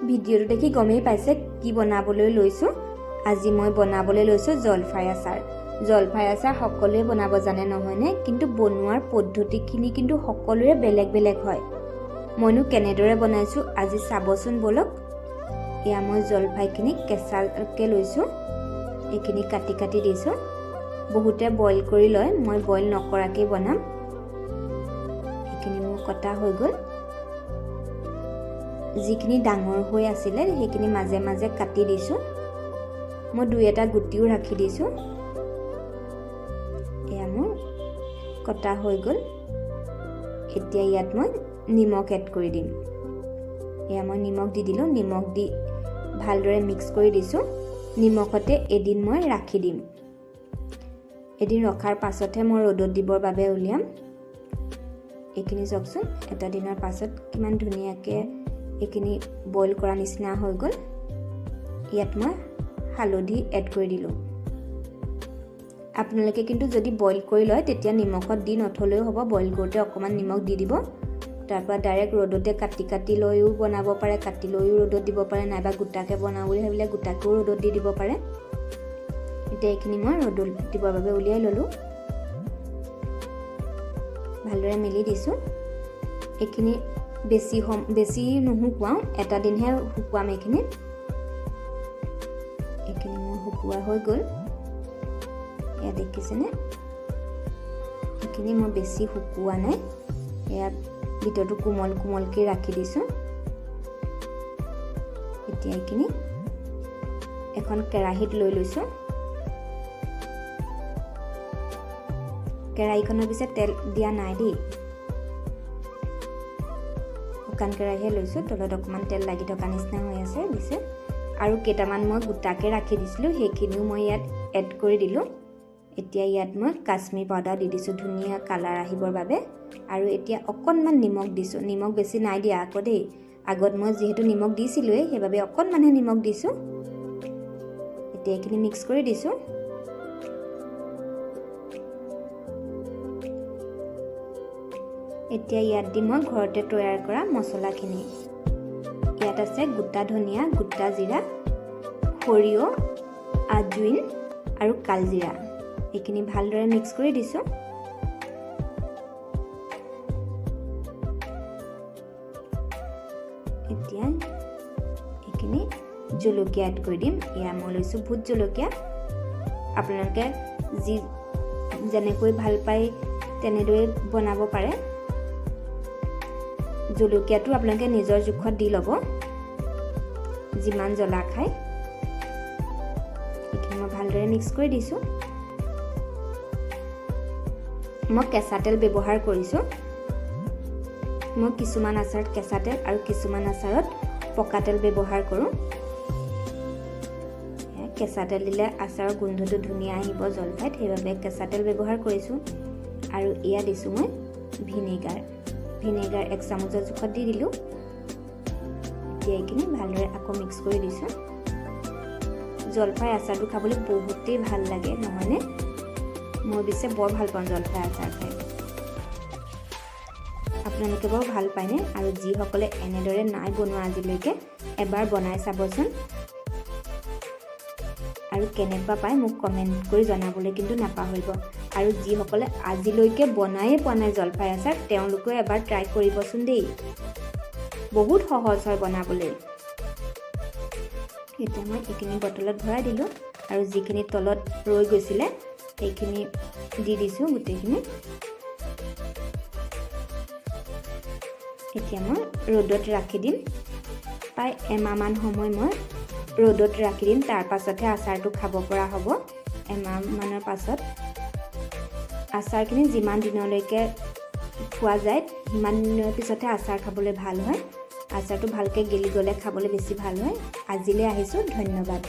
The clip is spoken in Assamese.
ভিডিঅ'টো দেখি গমেই পাইছে কি বনাবলৈ লৈছোঁ। আজি মই বনাবলৈ লৈছোঁ জলফাই আচাৰ। জলফাই আচাৰ সকলোৱে বনাব জানে নহয়নে, কিন্তু বনোৱাৰ পদ্ধতিখিনি কিন্তু সকলোৰে বেলেগ বেলেগ হয়। মইনো কেনেদৰে বনাইছোঁ আজি চাবচোন বলক। এয়া মই জলফাইখিনি কেঁচাকৈ লৈছোঁ, এইখিনি কাটি কাটি দিছোঁ। বহুতে বইল কৰি লয়, মই বইল নকৰাকৈ বনাম। এইখিনি মোৰ কটা হৈ গ'ল। যিখিনি ডাঙৰ হৈ আছিলে সেইখিনি মাজে মাজে কাটি দিছোঁ। মই 2-এটা গুটিও ৰাখি দিছোঁ। এয়া মোৰ কটা হৈ গ'ল। এতিয়া ইয়াত মই নিমখ এড কৰি দিম। এয়া মই নিমখ দি দিলোঁ। নিমখ দি ভালদৰে মিক্স কৰি দিছোঁ। নিমখতে এদিন মই ৰাখি দিম। এদিন ৰখাৰ পাছতহে মই ৰ'দত দিবৰ বাবে উলিয়াম। এইখিনি চাওকচোন, এটা দিনৰ পাছত কিমান ধুনীয়াকৈ এইখিনি বইল কৰা নিচিনা হৈ গ'ল। ইয়াত মই হালধি এড কৰি দিলোঁ। আপোনালোকে কিন্তু যদি বইল কৰি লয় তেতিয়া নিমখত দি নথলেও হ'ব, বইল কৰোঁতে অকণমান নিমখ দি দিব। তাৰপৰা ডাইৰেক্ট ৰ'দতে কাটি কাটি লৈও বনাব পাৰে, কাটি লৈও ৰ'দত দিব পাৰে, নাইবা গোটাকৈ বনাওঁ বুলি ভাবিলে গোটাকৈও ৰ'দত দি দিব পাৰে। এতিয়া এইখিনি মই ৰ'দত দিবৰ বাবে উলিয়াই ল'লোঁ। ভালদৰে মেলি দিছোঁ। এইখিনি বেছি নুশুকুৱাওঁ, এটা দিনহে শুকুৱাম। এইখিনি মোৰ শুকুওৱা হৈ গ'ল। এয়া দেখিছেনে, এইখিনি মই বেছি শুকুওৱা নাই। এয়া ভিতৰটো কোমল কোমলকৈ ৰাখি দিছোঁ। এতিয়া এইখিনি এখন কেৰাহীত লৈ লৈছোঁ। কেৰাহীখনৰ পিছত তেল দিয়া নাই দেই, শুকান কেৰাহীয়ে লৈছোঁ। তলত অকণমান তেল লাগি থকা নিচিনা হৈ আছে দিছে। আৰু কেইটামান মই গোটাকৈ ৰাখি দিছিলোঁ, সেইখিনিও মই ইয়াত এড কৰি দিলোঁ। এতিয়া ইয়াত মই কাশ্মীৰ পাউডাৰ দি দিছোঁ ধুনীয়া কালাৰ আহিবৰ বাবে। আৰু এতিয়া অকণমান নিমখ দিছোঁ। নিমখ বেছি নাই দিয়া আকৌ দেই, আগত মই যিহেতু নিমখ দিছিলোঁৱেই সেইবাবে অকণমানহে নিমখ দিছোঁ। এতিয়া এইখিনি মিক্স কৰি দিছোঁ। এতিয়া ইয়াত দিম মই ঘৰতে তৈয়াৰ কৰা মছলাখিনি। ইয়াত আছে গোটা ধনিয়া, গোটা জিৰা, সৰিয়হ, আজুইন আৰু কালজিৰা। এইখিনি ভালদৰে মিক্স কৰি দিছোঁ। এতিয়া এইখিনি জলকীয়া এড কৰি দিম। এয়া মই লৈছোঁ ভোট জলকীয়া। আপোনালোকে যেনেকৈ ভাল পায় তেনেদৰে বনাব পাৰে। জলকীয়াটো আপোনালোকে নিজৰ জোখত দি ল'ব, যিমান জ্বলা খায়। এইখিনি মই ভালদৰে মিক্স কৰি দিছোঁ। মই কেঁচা তেল ব্যৱহাৰ কৰিছোঁ। মই কিছুমান আচাৰত কেঁচা তেল আৰু কিছুমান আচাৰত পকা তেল ব্যৱহাৰ কৰোঁ। কেঁচা তেল দিলে আচাৰৰ গোন্ধটো ধুনীয়া আহিব জলফাইত, সেইবাবে কেঁচা তেল ব্যৱহাৰ কৰিছোঁ। আৰু এয়া দিছোঁ মই ভিনেগাৰ। 1 চামুচৰ জোখত দি দিলোঁ। এতিয়া এইখিনি ভালদৰে আকৌ মিক্স কৰি দিছোঁ। জলফাই আচাৰটো খাবলৈ বহুতেই ভাল লাগে নহয়নে? মই পিছে বৰ ভাল পাওঁ জলফাই আচাৰ খাই। আপোনালোকে বাৰু ভাল পায়নে? আৰু যিসকলে এনেদৰে নাই বনোৱা আজিলৈকে, এবাৰ বনাই চাবচোন। আৰু কেনেকুৱা পায় মোক কমেণ্ট কৰি জনাবলৈ কিন্তু নাপাহৰিব। আৰু যিসকলে আজিলৈকে বনায়ে পোৱা নাই জলফাই আচাৰ, তেওঁলোকেও এবাৰ ট্ৰাই কৰিবচোন দেই। বহুত সহজ হয় বনাবলৈ। এতিয়া মই এইখিনি বটলত ভৰাই দিলোঁ। আৰু যিখিনি তলত ৰৈ গৈছিলে সেইখিনি দি দিছোঁ গোটেইখিনি। এতিয়া মই ৰ'দত ৰাখি দিম। প্ৰায় এমাহমান সময় মই ৰ'দত ৰাখি দিম। তাৰ পাছতহে আচাৰটো খাব পৰা হ'ব। এমাহমানৰ পাছত আচাৰখিনি যিমান দিনলৈকে খোৱা যায় সিমান দিনৰ পিছতহে আচাৰ খাবলৈ ভাল হয়। আচাৰটো ভালকৈ গেলি গ'লে খাবলৈ বেছি ভাল হয়। আজিলৈ আহিছোঁ, ধন্যবাদ।